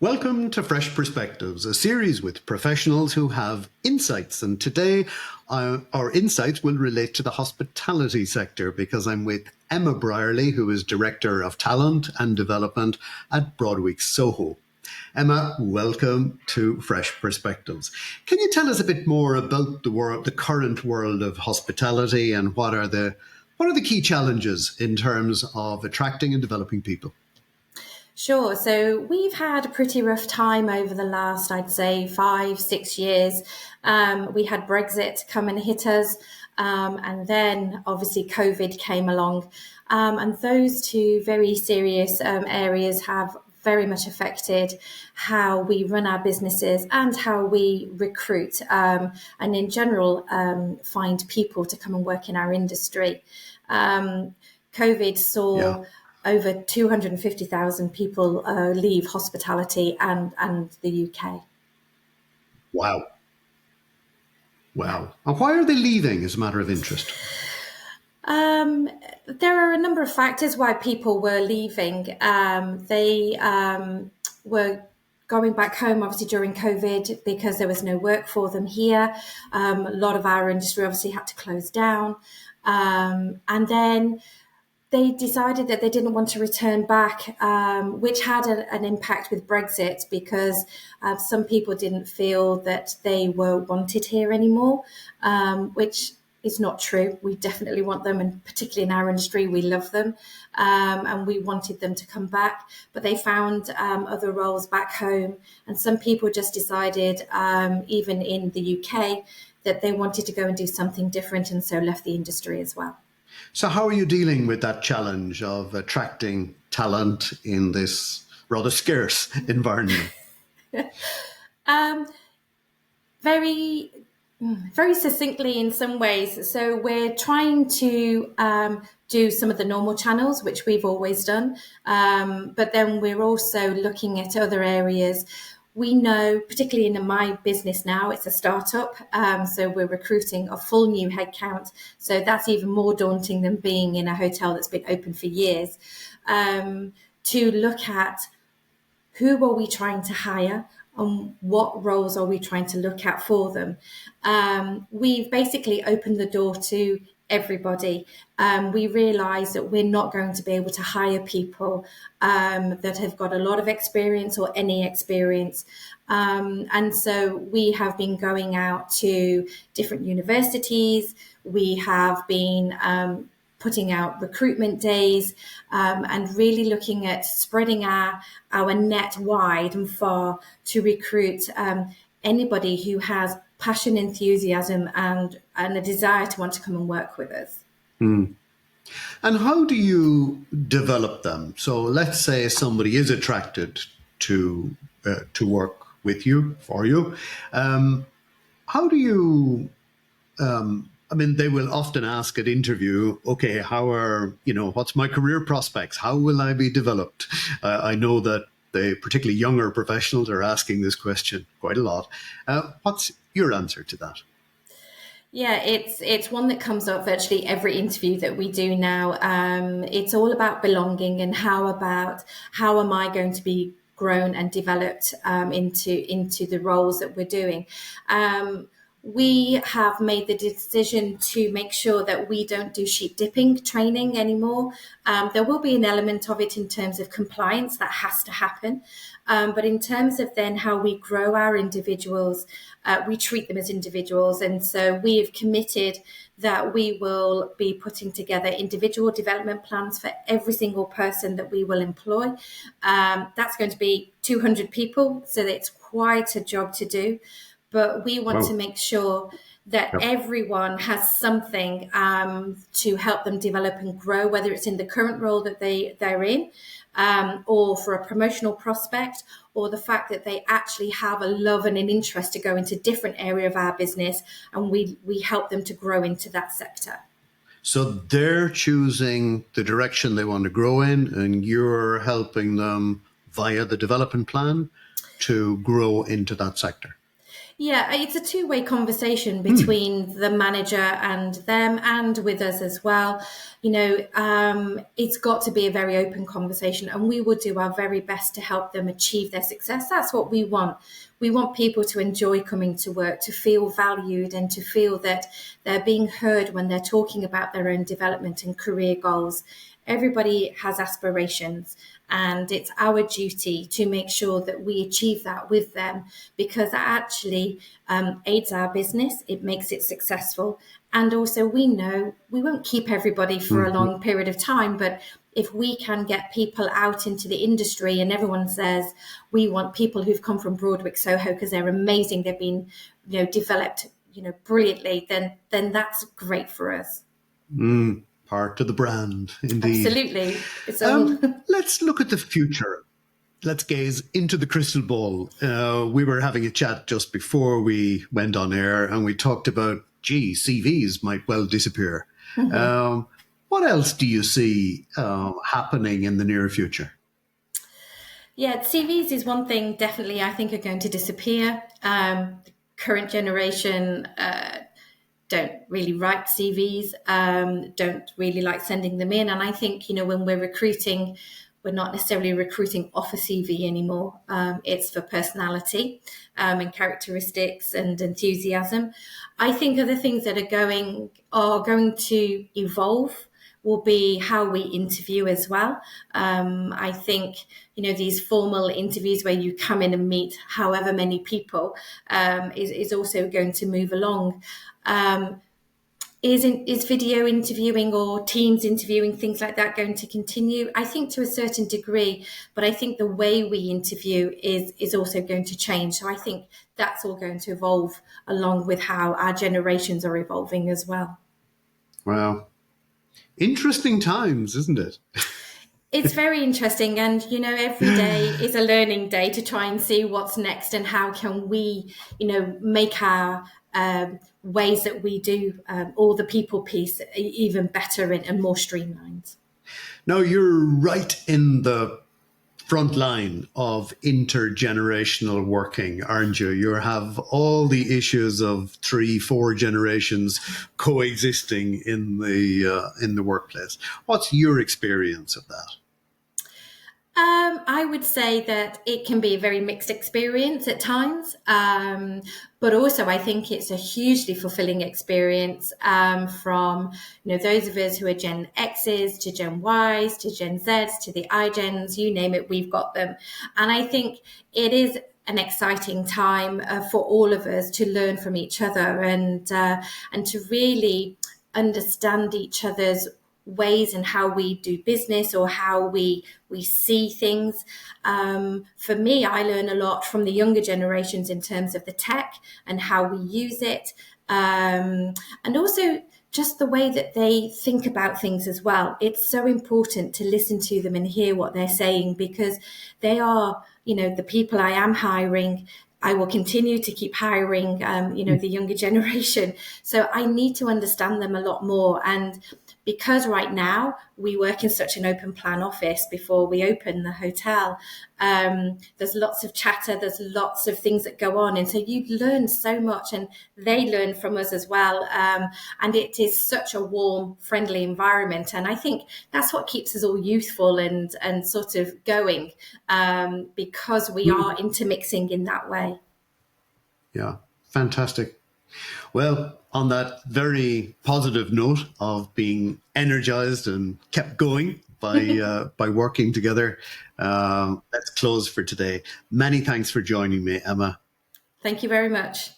Welcome to Fresh Perspectives, a series with professionals who have insights. And today, our insights will relate to the hospitality sector because I'm with Emma Brierley, who is Director of Talent and Development at Broadwick Soho. Emma, welcome to Fresh Perspectives. Can you tell us a bit more about the current world of hospitality, and what are the key challenges in terms of attracting and developing people? Sure. So we've had a pretty rough time over the last, I'd say, 5-6 years. We had Brexit come and hit us, and then obviously COVID came along. And those two very serious areas have very much affected how we run our businesses and how we recruit, and in general, find people to come and work in our industry. COVID saw over 250,000 people leave hospitality and the UK. Wow. And why are they leaving, as a matter of interest? There are a number of factors why people were leaving. They were going back home, obviously, during COVID because there was no work for them here. A lot of our industry obviously had to close down. And then they decided that they didn't want to return back, which had an impact with Brexit because some people didn't feel that they were wanted here anymore, which is not true. We definitely want them, and particularly in our industry, we love them, and we wanted them to come back. But they found other roles back home, and some people just decided, even in the UK, that they wanted to go and do something different, and so left the industry as well. So how are you dealing with that challenge of attracting talent in this rather scarce environment? Very succinctly in some ways. So we're trying to do some of the normal channels, which we've always done. But then we're also looking at other areas. We know, particularly in my business now, it's a startup. So we're recruiting a full new headcount. So that's even more daunting than being in a hotel that's been open for years. To look at who are we trying to hire and what roles are we trying to look at for them. We've basically opened the door to everybody. We realise that we're not going to be able to hire people that have got a lot of experience or any experience. And so we have been going out to different universities. We have been putting out recruitment days, and really looking at spreading our net wide and far to recruit anybody who has passion, enthusiasm, and a desire to want to come and work with us. And how do you develop them? So let's say somebody is attracted to work with you, for you. How do you... they will often ask at interview, okay, what's my career prospects? How will I be developed? I know that particularly younger professionals are asking this question quite a lot. What's your answer to that? Yeah, it's one that comes up virtually every interview that we do now. It's all about belonging and how am I going to be grown and developed into the roles that we're doing. We have made the decision to make sure that we don't do sheep dipping training anymore. There will be an element of it in terms of compliance that has to happen. But in terms of then how we grow our individuals, we treat them as individuals. And so we have committed that we will be putting together individual development plans for every single person that we will employ. That's going to be 200 people, so it's quite a job to do. But we want to make sure that everyone has something to help them develop and grow, whether it's in the current role that they're in, or for a promotional prospect, or the fact that they actually have a love and an interest to go into a different area of our business, and we help them to grow into that sector. So they're choosing the direction they want to grow in, and you're helping them via the development plan to grow into that sector. Yeah, it's a two-way conversation between the manager and them and with us as well. It's got to be a very open conversation, and we will do our very best to help them achieve their success. That's what we want. We want people to enjoy coming to work, to feel valued, and to feel that they're being heard when they're talking about their own development and career goals. Everybody has aspirations, and it's our duty to make sure that we achieve that with them, because that actually aids our business. It makes it successful. And also, we know we won't keep everybody for a long period of time, but if we can get people out into the industry and everyone says, we want people who've come from Broadwick Soho because they're amazing, they've been developed brilliantly, then that's great for us. Part of the brand, indeed. Absolutely. It's all... Let's look at the future. Let's gaze into the crystal ball. We were having a chat just before we went on air, and we talked about, CVs might well disappear. What else do you see happening in the near future? Yeah, CVs is one thing definitely I think are going to disappear. The current generation don't really write CVs, don't really like sending them in. And I think, when we're recruiting, we're not necessarily recruiting off a CV anymore. It's for personality and characteristics and enthusiasm. I think other things that are going to evolve will be how we interview as well. I think, these formal interviews where you come in and meet however many people is also going to move along. Is video interviewing or Teams interviewing, things like that, going to continue? I think to a certain degree, but I think the way we interview is also going to change. So I think that's all going to evolve along with how our generations are evolving as well. Wow. Interesting times, isn't it? It's very interesting, and every day is a learning day to try and see what's next and how can we make our ways that we do all the people piece even better and more streamlined. Now, you're right in the front line of intergenerational working, aren't you? You have all the issues of 3-4 generations coexisting in the workplace. What's your experience of that? I would say that it can be a very mixed experience at times, but also I think it's a hugely fulfilling experience from those of us who are Gen X's to Gen Y's to Gen Z's to the iGens, you name it, we've got them. And I think it is an exciting time for all of us to learn from each other and to really understand each other's ways and how we do business or how we see things. For me, I learn a lot from the younger generations in terms of the tech and how we use it, and also just the way that they think about things as well. It's so important to listen to them and hear what they're saying, because they are, the people I am hiring. I will continue to keep hiring, the younger generation. So I need to understand them a lot more. And because right now we work in such an open plan office before we open the hotel, there's lots of chatter, there's lots of things that go on. And so you learn so much and they learn from us as well. And it is such a warm, friendly environment. And I think that's what keeps us all youthful and sort of going, because we are intermixing in that way. Yeah, fantastic. Well, on that very positive note of being energized and kept going by working together, let's close for today. Many thanks for joining me, Emma. Thank you very much.